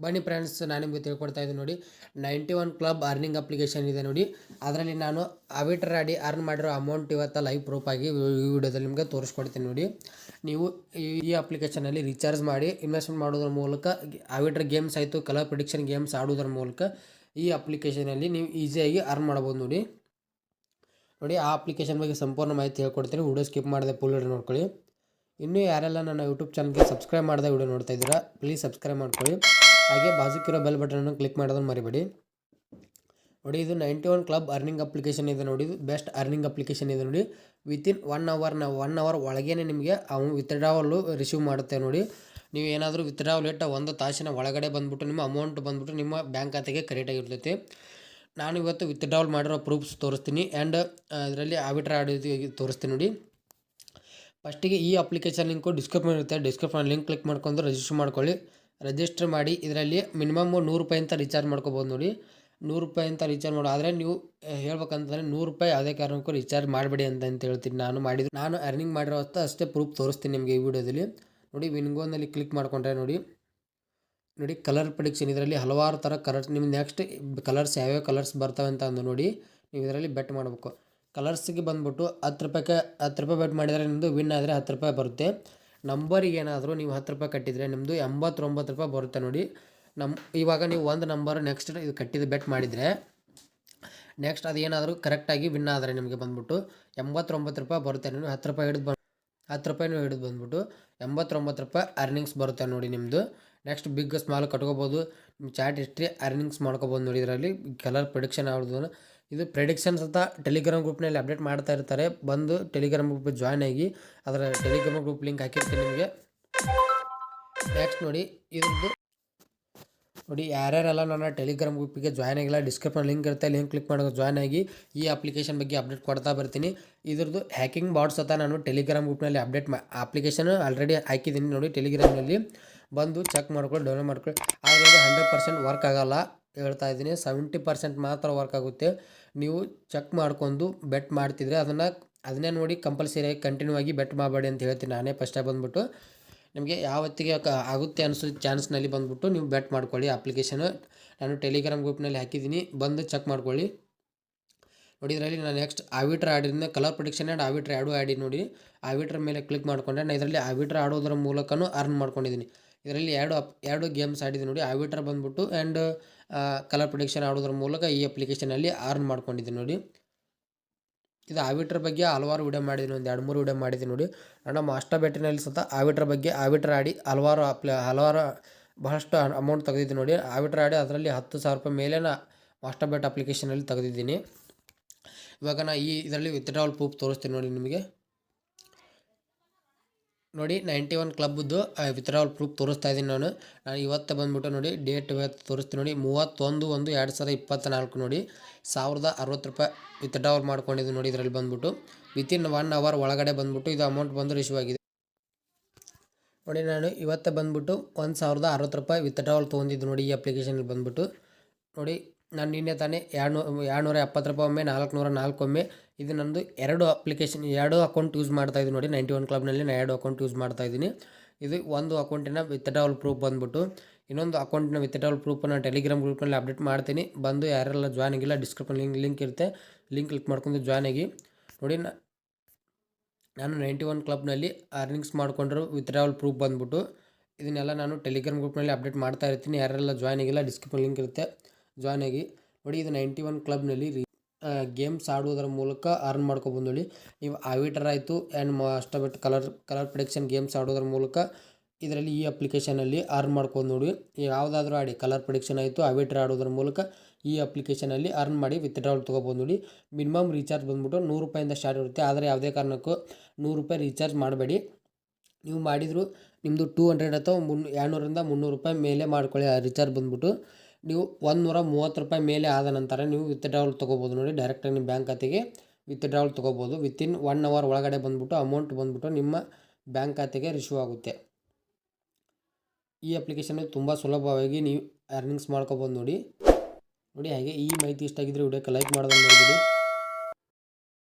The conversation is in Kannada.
ಬನ್ನಿ ಫ್ರೆಂಡ್ಸ್, ನಾನು ನಿಮಗೆ ತಿಳ್ಕೊಡ್ತಾ ಇದ್ದೀನಿ ನೋಡಿ. 91 ಕ್ಲಬ್ ಅರ್ನಿಂಗ್ ಅಪ್ಲಿಕೇಶನ್ ಇದೆ ನೋಡಿ. ಅದರಲ್ಲಿ ನಾನು ಅವಿಟರ್ ಆಡಿ ಅರ್ನ್ ಮಾಡಿರೋ ಅಮೌಂಟ್ ಇವತ್ತು ಲೈವ್ ಪ್ರೂಫ್ ಆಗಿ ಈ ವಿಡಿಯೋದಲ್ಲಿ ನಿಮಗೆ ತೋರಿಸ್ಕೊಡ್ತೀನಿ ನೋಡಿ. ನೀವು ಈ ಅಪ್ಲಿಕೇಶನಲ್ಲಿ ರೀಚಾರ್ಜ್ ಮಾಡಿ ಇನ್ವೆಸ್ಟ್ಮೆಂಟ್ ಮಾಡೋದ್ರ ಮೂಲಕ ಅವಿಟರ್ ಗೇಮ್ಸ್ ಆಯಿತು, ಕಲರ್ ಪ್ರಿಡಿಕ್ಷನ್ ಗೇಮ್ಸ್ ಆಡೋದ್ರ ಮೂಲಕ ಈ ಅಪ್ಲಿಕೇಶನಲ್ಲಿ ನೀವು ಈಸಿಯಾಗಿ ಅರ್ನ್ ಮಾಡ್ಬೋದು ನೋಡಿ. ಆ ಅಪ್ಲಿಕೇಶನ್ ಬಗ್ಗೆ ಸಂಪೂರ್ಣ ಮಾಹಿತಿ ಹೇಳ್ಕೊಡ್ತೀನಿ. ವಿಡಿಯೋ ಸ್ಕಿಪ್ ಮಾಡಿದೆ ಫುಲ್ ವಿಡಿಯೋ ನೋಡ್ಕೊಳ್ಳಿ. ಇನ್ನೂ ಯಾರೆಲ್ಲ ನನ್ನ ಯೂಟ್ಯೂಬ್ ಚಾನಲ್ಗೆ ಸಬ್ಸ್ಕ್ರೈಬ್ ಮಾಡಿದ ವಿಡಿಯೋ ನೋಡ್ತಾ ಇದ್ದೀರಾ, ಪ್ಲೀಸ್ ಸಬ್ಸ್ಕ್ರೈಬ್ ಮಾಡ್ಕೊಳ್ಳಿ. ಹಾಗೆ ಬಾಜುಕಿರೋ ಬೆಲ್ ಬಟನನ್ನು ಕ್ಲಿಕ್ ಮಾಡೋದನ್ನು ಮರಿಬೇಡಿ ನೋಡಿ. ಇದು 91 ಕ್ಲಬ್ ಅರ್ನಿಂಗ್ ಅಪ್ಲಿಕೇಶನ್ ಇದೆ ನೋಡಿ. ಇದು ಬೆಸ್ಟ್ ಅರ್ನಿಂಗ್ ಅಪ್ಲಿಕೇಶನ್ ಇದೆ ನೋಡಿ. ವಿತಿನ್ 1 ಅವರ್ ಒಳಗೇ ನಿಮಗೆ ಅವನು ವಿತ್ಡ್ರಾವಲ್ಲು ರಿಸೀವ್ ಮಾಡುತ್ತೆ ನೋಡಿ. ನೀವು ಏನಾದರೂ ವಿತ್ಡ್ರಾವಲ್ ಇಟ್ಟ 1 ತಾಸಿನ ಒಳಗಡೆ ಬಂದುಬಿಟ್ಟು ನಿಮ್ಮ ಅಮೌಂಟ್ ಬಂದುಬಿಟ್ಟು ನಿಮ್ಮ ಬ್ಯಾಂಕ್ ಖಾತೆಗೆ ಕರೆಕ್ಟಾಗಿರ್ತೈತೆ. ನಾನು ಇವತ್ತು ವಿತ್ಡ್ರಾವಲ್ ಮಾಡಿರೋ ಪ್ರೂಫ್ಸ್ ತೋರಿಸ್ತೀನಿ ಆ್ಯಂಡ್ ಅದರಲ್ಲಿ ಆರ್ಬಿಟ್ರ್ ಆಡೋದು ತೋರಿಸ್ತೀನಿ ನೋಡಿ. ಫಸ್ಟಿಗೆ ಈ ಅಪ್ಲಿಕೇಶನ್ ಲಿಂಕು ಡಿಸ್ಕ್ರಿಪ್ಷನ್ ಇರುತ್ತೆ. ಡಿಸ್ಕ್ರಿಪ್ಷನ್ ಲಿಂಕ್ ಕ್ಲಿಕ್ ಮಾಡ್ಕೊಂಡು ರಿಜಿಸ್ಟರ್ ಮಾಡ್ಕೊಳ್ಳಿ. ರಿಜಿಸ್ಟರ್ ಮಾಡಿ ಇದರಲ್ಲಿ ಮಿನಿಮಮ್ 100 ರೂಪಾಯಿ ಅಂತ ರೀಚಾರ್ಜ್ ಮಾಡ್ಕೋಬೋದು ನೋಡಿ. 100 ರೂಪಾಯಿ ಅಂತ ರೀಚಾರ್ಜ್ ಮಾಡೋ ಆದರೆ ನೀವು ಹೇಳ್ಬೇಕಂತಂದರೆ 100 ರೂಪಾಯಿ ಯಾವುದೇ ಕಾರಣಕ್ಕೂ ರೀಚಾರ್ಜ್ ಮಾಡಬೇಡಿ ಅಂತ ಹೇಳ್ತೀನಿ. ನಾನು ಅರ್ನಿಂಗ್ ಮಾಡಿರೋ ಅಷ್ಟೇ ಪ್ರೂಫ್ ತೋರಿಸ್ತೀನಿ ನಿಮಗೆ ಈ ವಿಡಿಯೋದಲ್ಲಿ ನೋಡಿ. ವಿನ್ಗೋನಲ್ಲಿ ಕ್ಲಿಕ್ ಮಾಡಿಕೊಂಡ್ರೆ ನೋಡಿ ಕಲರ್ ಪ್ರಿಡಿಕ್ಷನ್ ಇದರಲ್ಲಿ ಹಲವಾರು ಥರ ಕಲರ್ಸ್ ನಿಮ್ಗೆ ನೆಕ್ಸ್ಟ್ ಕಲರ್ಸ್ ಯಾವ್ಯಾವ ಕಲರ್ಸ್ ಬರ್ತವೆ ಅಂತ ನೋಡಿ ನೀವು ಇದರಲ್ಲಿ ಬೆಟ್ ಮಾಡಬೇಕು. ಕಲರ್ಸಿಗೆ ಬಂದುಬಿಟ್ಟು 10 ರೂಪಾಯಿ ಬೆಟ್ ಮಾಡಿದರೆ ನಿಮ್ಮದು ವಿನ್ ಆದರೆ 10 ರೂಪಾಯಿ ಬರುತ್ತೆ. ನಂಬರಿಗೆ ಏನಾದರೂ ನೀವು 10 ರೂಪಾಯಿ ಕಟ್ಟಿದರೆ ನಿಮ್ಮದು 89 ರೂಪಾಯಿ ಬರುತ್ತೆ ನೋಡಿ. ಇವಾಗ ನೀವು ಒಂದು ನಂಬರ್ ನೆಕ್ಸ್ಟ್ ಇದು ಕಟ್ಟಿದ ಬೆಟ್ ಮಾಡಿದರೆ ನೆಕ್ಸ್ಟ್ ಅದೇನಾದರೂ ಕರೆಕ್ಟಾಗಿ ವಿನ್ ಆದರೆ ನಿಮಗೆ ಬಂದುಬಿಟ್ಟು 89 ರೂಪಾಯಿ ಬರುತ್ತೆ. ನೀವು 10 ರೂಪಾಯಿ ಹಿಡಿದು ಬಂದುಬಿಟ್ಟು 89 ರೂಪಾಯಿ ಅರ್ನಿಂಗ್ಸ್ ಬರುತ್ತೆ ನೋಡಿ ನಿಮ್ಮದು. ನೆಕ್ಸ್ಟ್ ಬಿಗ್ ಸ್ಮಾಲ್ ಕಟ್ಕೋಬೋದು. ನಿಮ್ಮ ಚಾಟ್ ಹಿಸ್ಟ್ರಿ ಅರ್ನಿಂಗ್ಸ್ ಮಾಡ್ಕೋಬೋದು ನೋಡಿ. ಇದರಲ್ಲಿ ಕಲರ್ ಪ್ರಿಡಿಕ್ಷನ್ ಆಡೋದು ಇದು ಪ್ರಿಡಿಕ್ಷನ್ಸ್ ಅಂತ ಟೆಲಿಗ್ರಾಮ್ ಗ್ರೂಪ್ನಲ್ಲಿ ಅಪ್ಡೇಟ್ ಮಾಡ್ತಾ ಇರ್ತಾರೆ. ಬಂದು ಟೆಲಿಗ್ರಾಮ್ ಗ್ರೂಪ್ ಜಾಯ್ನ್ ಆಗಿ ಅದರ ಟೆಲಿಗ್ರಾಮ್ ಗ್ರೂಪ್ ಲಿಂಕ್ ಹಾಕಿರ್ತೀನಿ ನಿಮಗೆ. ನೆಕ್ಸ್ಟ್ ನೋಡಿ ಯಾರ್ಯಾರೆಲ್ಲ ನನ್ನ ಟೆಲಿಗ್ರಾಮ್ ಗ್ರೂಪಿಗೆ ಜಾಯ್ನ್ ಆಗಿಲ್ಲ ಡಿಸ್ಕ್ರಿಪ್ಷನ್ ಲಿಂಕ್ ಇರುತ್ತೆ, ಲಿಂಕ್ ಕ್ಲಿಕ್ ಮಾಡೋದು ಜಾಯ್ನ್ ಆಗಿ ಈ ಅಪ್ಲಿಕೇಶನ್ ಬಗ್ಗೆ ಅಪ್ಡೇಟ್ ಕೊಡ್ತಾ ಬರ್ತೀನಿ. ಇದ್ರದ್ದು ಹ್ಯಾಕಿಂಗ್ ಬಾಟ್ಸ್ ಅಂತ ನಾನು ಟೆಲಿಗ್ರಾಮ್ ಗ್ರೂಪ್ನಲ್ಲಿ ಅಪ್ಲಿಕೇಶನ್ ಆಲ್ರೆಡಿ ಹಾಕಿದ್ದೀನಿ ನೋಡಿ. ಟೆಲಿಗ್ರಾಮ್ನಲ್ಲಿ ಬಂದು ಚೆಕ್ ಮಾಡ್ಕೊಳ್ಳಿ, ಡೌನ್ಲೋಡ್ ಮಾಡ್ಕೊಳ್ಳಿ. ಆದರೆ ಇದು 100% ವರ್ಕ್ ಆಗೋಲ್ಲ ಹೇಳ್ತಾ ಇದ್ದೀನಿ. 70% ಮಾತ್ರ ವರ್ಕ್ ಆಗುತ್ತೆ. ನೀವು ಚೆಕ್ ಮಾಡ್ಕೊಂಡು ಬೆಟ್ ಮಾಡ್ತಿದ್ರೆ ಅದನ್ನೇ ನೋಡಿ ಕಂಪಲ್ಸರಿಯಾಗಿ ಕಂಟಿನ್ಯೂ ಆಗಿ ಬೆಟ್ ಮಾಡಬೇಡಿ ಅಂತ ಹೇಳ್ತೀನಿ ನಾನೇ. ಫಸ್ಟಾಗಿ ಬಂದುಬಿಟ್ಟು ನಿಮಗೆ ಯಾವತ್ತಿಗೆ ಆಗುತ್ತೆ ಅನಿಸೋ ಚಾನ್ಸ್ನಲ್ಲಿ ಬಂದುಬಿಟ್ಟು ನೀವು ಬೆಟ್ ಮಾಡ್ಕೊಳ್ಳಿ. ಅಪ್ಲಿಕೇಶನು ನಾನು ಟೆಲಿಗ್ರಾಮ್ ಗ್ರೂಪ್ನಲ್ಲಿ ಹಾಕಿದ್ದೀನಿ, ಬಂದು ಚೆಕ್ ಮಾಡ್ಕೊಳ್ಳಿ ನೋಡಿ. ಇದರಲ್ಲಿ ನಾನು ನೆಕ್ಸ್ಟ್ ಆರ್ಬಿಟ್ರ್ ಆಡಿದ್ರಿಂದ ಕಲರ್ ಪ್ರಿಡಿಕ್ಷನ್ ಆ್ಯಂಡ್ ಆರ್ಬಿಟ್ರ್ ಆಡು ಆಡಿ ನೋಡಿ. ಆರ್ಬಿಟ್ರ್ ಮೇಲೆ ಕ್ಲಿಕ್ ಮಾಡಿಕೊಂಡೆ ನಾನು ಇದರಲ್ಲಿ ಆರ್ಬಿಟ್ರ್ ಆಡೋದ್ರ ಮೂಲಕನೂ ಅರ್ನ್ ಮಾಡ್ಕೊಂಡಿದ್ದೀನಿ. ಇದರಲ್ಲಿ ಎರಡು ಗೇಮ್ಸ್ ಆಡಿದ್ದೀನಿ ನೋಡಿ. ಆರ್ಬಿಟ್ರ್ ಬಂದುಬಿಟ್ಟು ಆ್ಯಂಡ್ ಕಲರ್ ಪ್ರಿಡಿಕ್ಷನ್ ಆಡೋದ್ರ ಮೂಲಕ ಈ ಅಪ್ಲಿಕೇಶನಲ್ಲಿ ಅರ್ನ್ ಮಾಡ್ಕೊಂಡಿದ್ದೀನಿ ನೋಡಿ. ಇದು ಆರ್ಬಿಟ್ರ್ ಬಗ್ಗೆ ಹಲವಾರು ವಿಡಿಯೋ ಮಾಡಿದ್ದೀನಿ, ಒಂದು 2-3 ವಿಡಿಯೋ ಮಾಡಿದ್ದೀನಿ ನೋಡಿ. ನನ್ನ ಮಾಸ್ಟರ್ ಬೆಟ್ಟಿನಲ್ಲಿ ಸಹ ಆರ್ಬಿಟ್ರ್ ಆಡಿ ಹಲವಾರು ಬಹಳಷ್ಟು ಅಮೌಂಟ್ ತೆಗೆದಿದ್ದೀನಿ ನೋಡಿ. ಆರ್ಬಿಟ್ರ್ ಆಡಿ ಅದರಲ್ಲಿ 10,000 ರೂಪಾಯಿ ಮೇಲೆ ಮಾಸ್ಟರ್ ಬೆಟ್ ಅಪ್ಲಿಕೇಶನಲ್ಲಿ ತೆಗೆದಿದ್ದೀನಿ. ಇವಾಗ ನಾನು ಇದರಲ್ಲಿ ವಿತ್ಡ್ರಾವಲ್ ಪ್ರೂಫ್ ತೋರಿಸ್ತೀನಿ ನೋಡಿ ನಿಮಗೆ ನೋಡಿ. 91 ಕ್ಲಬ್ದು ವಿತ್ಡ್ರಾವಲ್ ಪ್ರೂಫ್ ತೋರಿಸ್ತಾ ಇದ್ದೀನಿ ನಾನು ಇವತ್ತು ಬಂದುಬಿಟ್ಟು ನೋಡಿ. ಡೇಟ್ ಇವತ್ತು ತೋರಿಸ್ತೀನಿ ನೋಡಿ, 31/1/2024 ನೋಡಿ. 1060 ರೂಪಾಯಿ ವಿತ್ಡ್ರಾವಲ್ ಮಾಡ್ಕೊಂಡಿದ್ದು ನೋಡಿ. ಇದರಲ್ಲಿ ಬಂದುಬಿಟ್ಟು ವಿತಿನ್ 1 ಅವರ್ ಒಳಗಡೆ ಬಂದುಬಿಟ್ಟು ಇದು ಅಮೌಂಟ್ ಬಂದು ರಿಸೀವ್ ಆಗಿದೆ ನೋಡಿ. ನಾನು ಇವತ್ತು ಬಂದುಬಿಟ್ಟು 1060 ರೂಪಾಯಿ ವಿತ್ಡ್ರಾವಲ್ ತೊಗೊಂಡಿದ್ದು ನೋಡಿ ಈ ಅಪ್ಲಿಕೇಶನಲ್ಲಿ ಬಂದುಬಿಟ್ಟು ನೋಡಿ. ನಾನು ನಿನ್ನೆ ತಾನೇ 270 ರೂಪಾಯಿ ಒಮ್ಮೆ, 404 ಒಮ್ಮೆ. ಇದು ನನ್ನದು 2 ಅಕೌಂಟ್ ಯೂಸ್ ಮಾಡ್ತಾಯಿದ್ದೀನಿ ನೋಡಿ. 91 ಕ್ಲಬ್ನಲ್ಲಿ ನಾನು 2 ಅಕೌಂಟ್ ಯೂಸ್ ಮಾಡ್ತಾಯಿದ್ದೀನಿ. ಇದು ಒಂದು ಅಕೌಂಟಿನ ವಿತ್ಡ್ರಾವಲ್ ಪ್ರೂಫ್ ಬಂದುಬಿಟ್ಟು. ಇನ್ನೊಂದು ಅಕೌಂಟಿನ ವಿತ್ಡ್ರಾವಲ್ ಪ್ರೂಫನ್ನು ಟೆಲಿಗ್ರಾಮ್ ಗ್ರೂಪ್ನಲ್ಲಿ ಅಪ್ಡೇಟ್ ಮಾಡ್ತೀನಿ. ಬಂದು ಯಾರೆಲ್ಲ ಜಾಯ್ನ್ ಆಗಿಲ್ಲ ಡಿಸ್ಕ್ರಿಪ್ಷನ್ ಲಿಂಕ್ ಇರುತ್ತೆ, ಲಿಂಕ್ ಕ್ಲಿಕ್ ಮಾಡ್ಕೊಂಡು ಜಾಯ್ನ್ ಆಗಿ ನೋಡಿ. ನಾನು 91 ಕ್ಲಬ್ನಲ್ಲಿ ಅರ್ನಿಂಗ್ಸ್ ಮಾಡ್ಕೊಂಡಿರೋ ವಿತ್ಡ್ರಾವಲ್ ಪ್ರೂಫ್ ಬಂದುಬಿಟ್ಟು ಇದನ್ನೆಲ್ಲ ನಾನು ಟೆಲಿಗ್ರಾಮ್ ಗ್ರೂಪ್ನಲ್ಲಿ ಅಪ್ಡೇಟ್ ಮಾಡ್ತಾ ಇರ್ತೀನಿ. ಯಾರೆಲ್ಲ ಜಾಯ್ನ್ ಆಗಿಲ್ಲ ಡಿಸ್ಕ್ರಿಪ್ಷನ್ ಲಿಂಕ್ ಇರುತ್ತೆ, ಜಾಯ್ನ್ ಆಗಿ ನೋಡಿ. ಇದು 91 ಕ್ಲಬ್ನಲ್ಲಿ ಗೇಮ್ಸ್ ಆಡೋದ್ರ ಮೂಲಕ ಅರ್ನ್ ಮಾಡ್ಕೊಬೋದು ನೋಡಿ. ನೀವು ಆರ್ಬಿಟ್ರ್ ಆಯಿತು and master bet colour prediction games ಆಡೋದ್ರ ಮೂಲಕ ಇದರಲ್ಲಿ ಈ ಅಪ್ಲಿಕೇಶನಲ್ಲಿ ಅರ್ನ್ ಮಾಡ್ಕೊಂಡು ನೋಡಿ. ಯಾವುದಾದ್ರೂ ಆಡಿ ಕಲರ್ ಪ್ರಿಡಿಕ್ಷನ್ ಆಯಿತು ಆರ್ಬಿಟ್ರ್ ಆಡೋದ್ರ ಮೂಲಕ ಈ ಅಪ್ಲಿಕೇಶನಲ್ಲಿ ಅರ್ನ್ ಮಾಡಿ ವಿತ್ಡ್ರಾವಲ್ ತೊಗೋಬೋದು ನೋಡಿ. ಮಿನಿಮಮ್ ರೀಚಾರ್ಜ್ ಬಂದುಬಿಟ್ಟು 100 ರೂಪಾಯಿಂದ ಸ್ಟಾರ್ಟ್ ಇರುತ್ತೆ. ಆದರೆ ಯಾವುದೇ ಕಾರಣಕ್ಕೂ 100 ರೂಪಾಯಿ ರೀಚಾರ್ಜ್ ಮಾಡಬೇಡಿ. ನೀವು ಮಾಡಿದರೂ ನಿಮ್ಮದು 200 ಅಥವಾ 200ರಿಂದ 300 ರೂಪಾಯಿ ಮೇಲೆ ಮಾಡ್ಕೊಳ್ಳಿ. ಆ ರೀಚಾರ್ಜ್ ಬಂದುಬಿಟ್ಟು ನೀವು 130 ರೂಪಾಯಿ ಮೇಲೆ ಆದ ನಂತರ ನೀವು ವಿತ್ಡ್ರಾವಲ್ ತೊಗೋಬೋದು ನೋಡಿ. ಡೈರೆಕ್ಟಾಗಿ ನಿಮ್ಮ ಬ್ಯಾಂಕ್ ಖಾತೆಗೆ ವಿತ್ಡ್ರಾವಲ್ ತೊಗೋಬೋದು. ವಿತಿನ್ 1 ಅವರ್ ಒಳಗಡೆ ಬಂದುಬಿಟ್ಟು ಅಮೌಂಟ್ ಬಂದುಬಿಟ್ಟು ನಿಮ್ಮ ಬ್ಯಾಂಕ್ ಖಾತೆಗೆ ರಿಸೀವ್ ಆಗುತ್ತೆ. ಈ ಅಪ್ಲಿಕೇಶನಲ್ಲಿ ತುಂಬ ಸುಲಭವಾಗಿ ನೀವು ಅರ್ನಿಂಗ್ಸ್ ಮಾಡ್ಕೋಬೋದು ನೋಡಿ. ಹಾಗೆ ಈ ಮಾಹಿತಿ ಇಷ್ಟ ಆಗಿದ್ದರೆ ವಿಡಿಯೋಕ್ಕೆ ಲೈಕ್ ಮಾಡೋದನ್ನು ಮರಿಬೇಡಿ.